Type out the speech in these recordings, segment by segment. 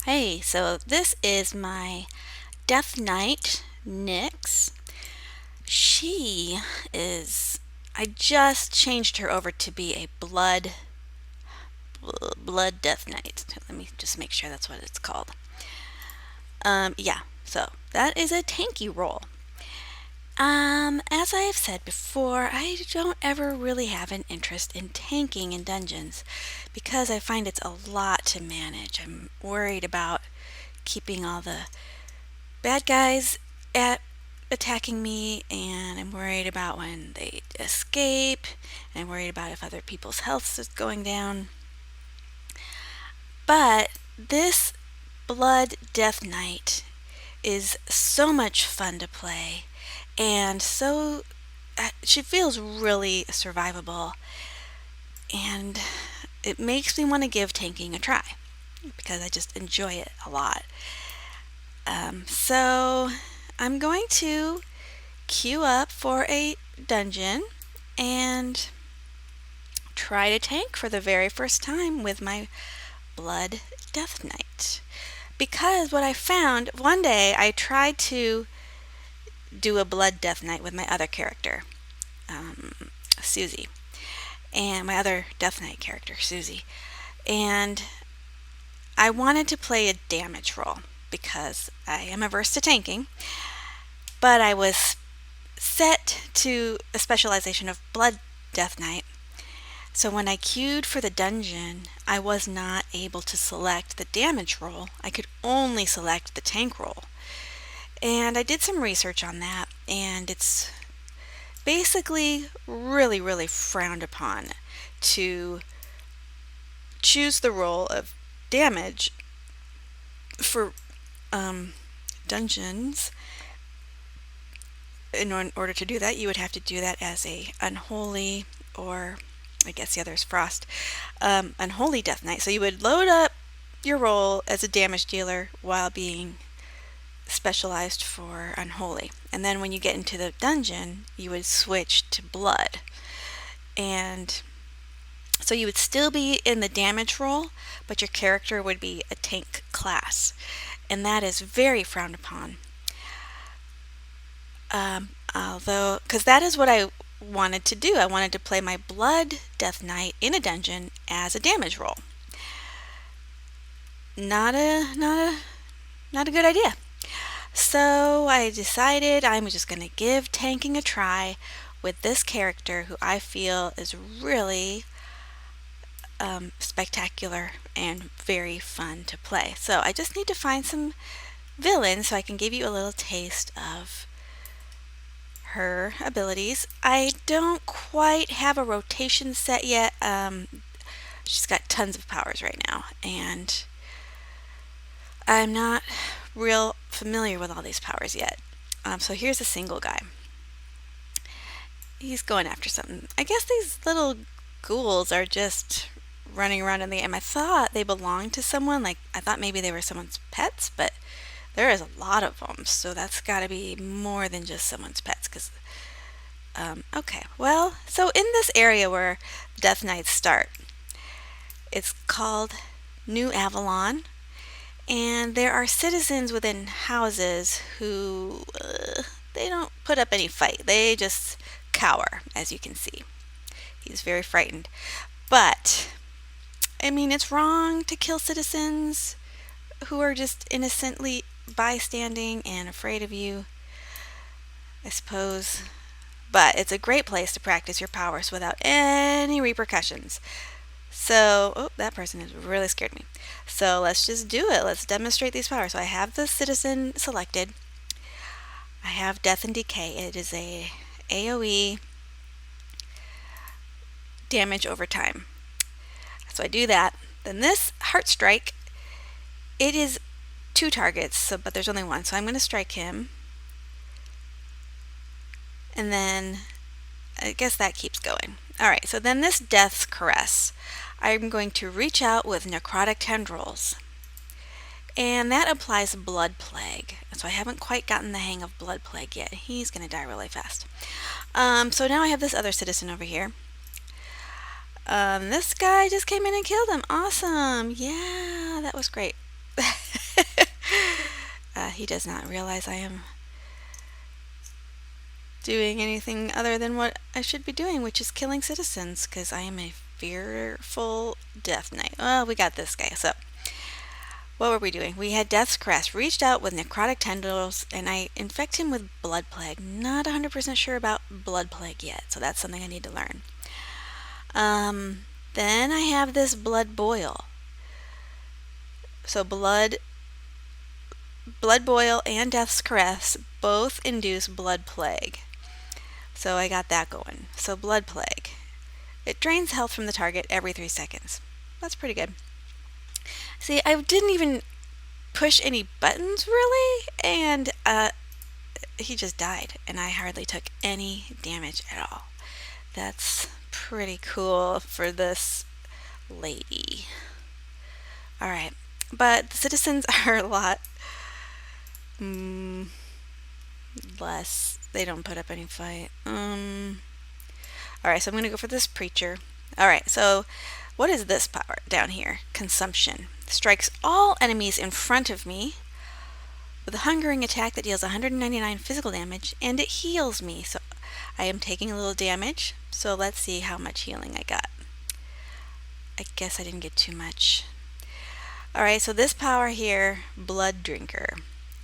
Hey, so this is my Death Knight, Nyx. She is. I just changed her over to be a blood Death Knight. Let me just make sure that's what it's called. Yeah. So that is a tanky role. As I have said before, I don't ever really have an interest in tanking in dungeons because I find it's a lot to manage. I'm worried about keeping all the bad guys at attacking me, and I'm worried about when they escape, and I'm worried about if other people's health is going down. But this Blood Death Knight is so much fun to play, and she feels really survivable, and it makes me want to give tanking a try because I just enjoy it a lot. So I'm going to queue up for a dungeon and try to tank for the very first time with my Blood Death Knight. Because what I found, one day I tried to do a Blood Death Knight with my other character, Susie, and my other Death Knight character, Susie. And I wanted to play a damage role because I am averse to tanking, but I was set to a specialization of Blood Death Knight. So when I queued for the dungeon, I was not able to select the damage roll. I could only select the tank roll. And I did some research on that, and it's basically really, really frowned upon to choose the role of damage for dungeons. In order to do that, you would have to do that as a Unholy, or I guess the other is Frost, Unholy Death Knight. So you would load up your role as a damage dealer while being specialized for Unholy. And then when you get into the dungeon, you would switch to Blood. And so you would still be in the damage role, but your character would be a tank class. And that is very frowned upon. Although, because that is what I wanted to do. I wanted to play my Blood Death Knight in a dungeon as a damage roll. Not a good idea. So I decided I'm just going to give tanking a try with this character who I feel is really spectacular and very fun to play. So I just need to find some villains so I can give you a little taste of her abilities. I don't quite have a rotation set yet. She's got tons of powers right now, and I'm not real familiar with all these powers yet. So here's a single guy. He's going after something. I guess these little ghouls are just running around in the game. I thought they belonged to someone. Like, I thought maybe they were someone's pets, but there is a lot of them, so that's got to be more than just someone's pets. Okay, well, so in this area where Death Knights start, it's called New Avalon, and there are citizens within houses who they don't put up any fight. They just cower, as you can see. He's very frightened. But, I mean, it's wrong to kill citizens who are just innocently bystanding and afraid of you, I suppose. But it's a great place to practice your powers without any repercussions. So, oh, that person has really scared me. So let's just do it. Let's demonstrate these powers. So I have the citizen selected. I have Death and Decay. It is a AoE damage over time. So I do that. Then this Heart Strike, it is 2 targets, but there's only one. So I'm going to strike him. And then I guess that keeps going. Alright, so then this Death's Caress. I'm going to reach out with Necrotic Tendrils. And that applies Blood Plague. So I haven't quite gotten the hang of Blood Plague yet. He's going to die really fast. So now I have this other citizen over here. This guy just came in and killed him. Awesome. Yeah, that was great. he does not realize I am doing anything other than what I should be doing, which is killing citizens, because I am a fearful Death Knight. Well, we got this guy. So, what were we doing? We had Death's Crest, reached out with necrotic tendrils, and I infect him with Blood Plague. Not 100% sure about Blood Plague yet, so that's something I need to learn. Then I have this Blood Boil. So Blood Boil and Death's Caress both induce Blood Plague. So I got that going. So Blood Plague. It drains health from the target every 3 seconds. That's pretty good. See, I didn't even push any buttons really, and he just died, and I hardly took any damage at all. That's pretty cool for this lady. Alright, but the citizens are a lot less. They don't put up any fight. Alright, so I'm going to go for this preacher. Alright, so what is this power down here? Consumption. Strikes all enemies in front of me with a hungering attack that deals 199 physical damage, and it heals me. So I am taking a little damage, so let's see how much healing I got. I guess I didn't get too much. Alright, so this power here, Blood Drinker,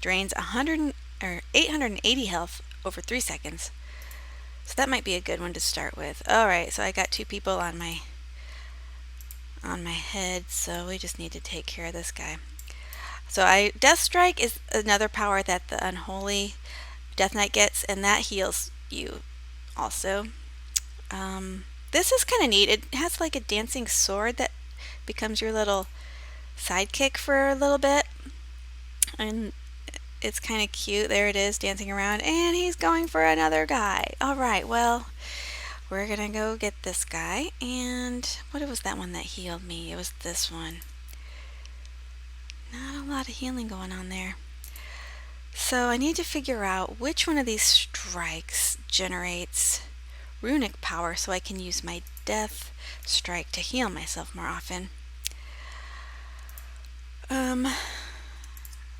drains 880 health over 3 seconds. So that might be a good one to start with. Alright, so I got 2 people on my head, so we just need to take care of this guy. So Death Strike is another power that the Unholy Death Knight gets, and that heals you also. This is kind of neat. It has like a dancing sword that becomes your little sidekick for a little bit, and it's kind of cute. There it is, dancing around, and he's going for another guy. Alright, well, we're gonna go get this guy. And what was that one that healed me? It was this one. Not a lot of healing going on there. So I need to figure out which one of these strikes generates runic power so I can use my Death Strike to heal myself more often.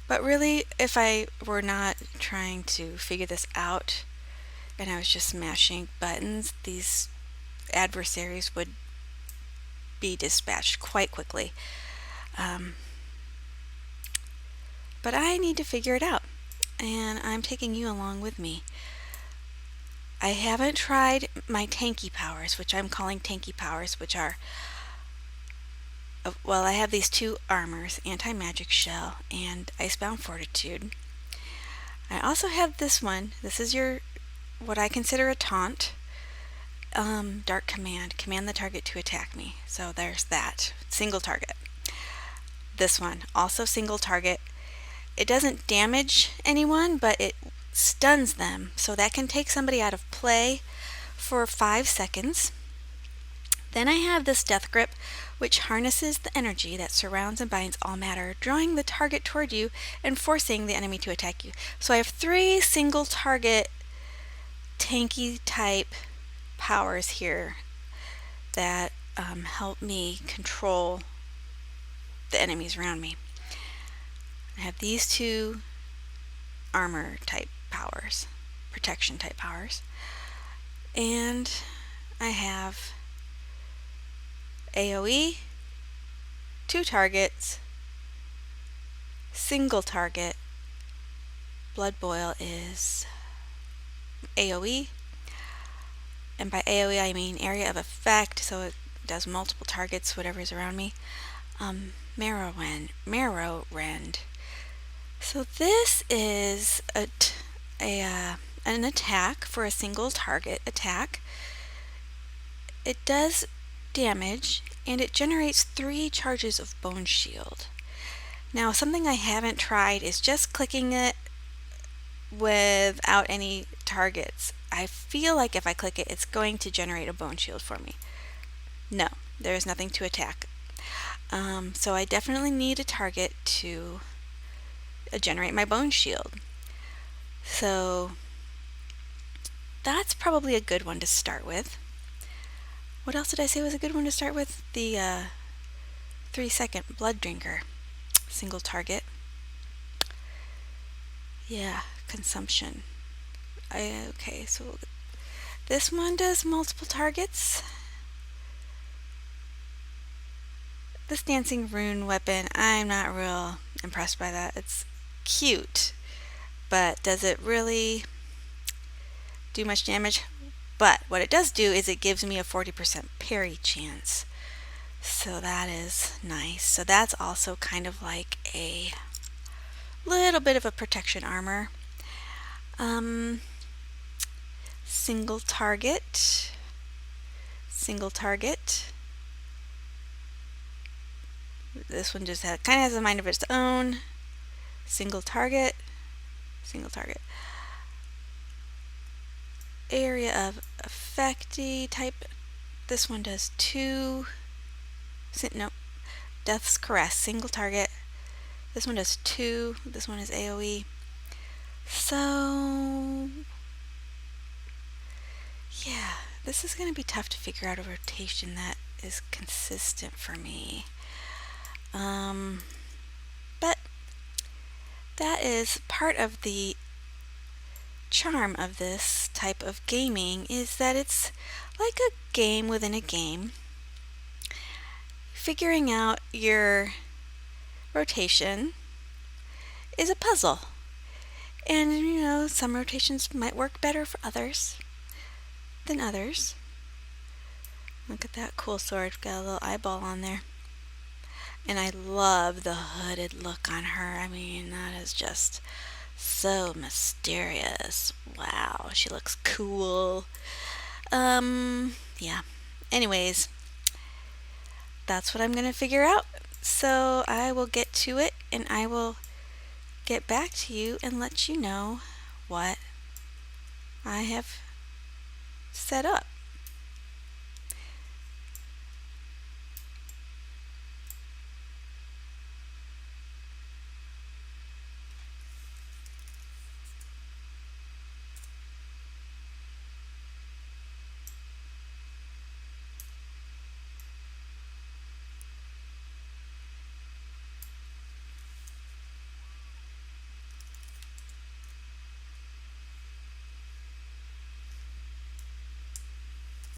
But really, if I were not trying to figure this out and I was just smashing buttons, these adversaries would be dispatched quite quickly. But I need to figure it out, and I'm taking you along with me. I haven't tried my tanky powers, which I'm calling tanky powers, which are, well, I have these 2 armors, Anti-Magic Shell and Icebound Fortitude. I also have this one. This is what I consider a taunt. Dark Command. Command the target to attack me. So there's that. Single target. This one, also single target. It doesn't damage anyone, but it stuns them. So that can take somebody out of play for 5 seconds. Then I have this Death Grip, which harnesses the energy that surrounds and binds all matter, drawing the target toward you and forcing the enemy to attack you. So I have 3 single target tanky type powers here that help me control the enemies around me. I have these 2 armor type powers, protection type powers, and I have AoE, 2 targets, single target. Blood Boil is AoE, and by AoE I mean area of effect, so it does multiple targets, whatever is around me. Marrow Rend. So this is an attack for a single target attack. It does damage, and it generates 3 charges of Bone Shield. Now, something I haven't tried is just clicking it without any targets. I feel like if I click it, it's going to generate a Bone Shield for me. No, there is nothing to attack. So I definitely need a target to generate my Bone Shield. So that's probably a good one to start with. What else did I say was a good one to start with? The 3-second Blood Drinker. Single target. Yeah, consumption. Okay, so this one does multiple targets. This dancing rune weapon, I'm not real impressed by that. It's cute, but does it really do much damage? But what it does do is it gives me a 40% parry chance. So that is nice. So that's also kind of like a little bit of a protection armor. Um, single target. Single target. This one just kind of has a mind of its own. Single target. Single target. Area of effecty type. This one does two. No, Death's Caress. Single target. This one does two. This one is AoE. So, yeah, this is going to be tough to figure out a rotation that is consistent for me. But that is part of the charm of this type of gaming, is that it's like a game within a game. Figuring out your rotation is a puzzle. And, some rotations might work better for others than others. Look at that cool sword. Got a little eyeball on there. And I love the hooded look on her. I mean, that is just so mysterious. Wow, she looks cool. Yeah. Anyways, that's what I'm going to figure out. So I will get to it and I will get back to you and let you know what I have set up.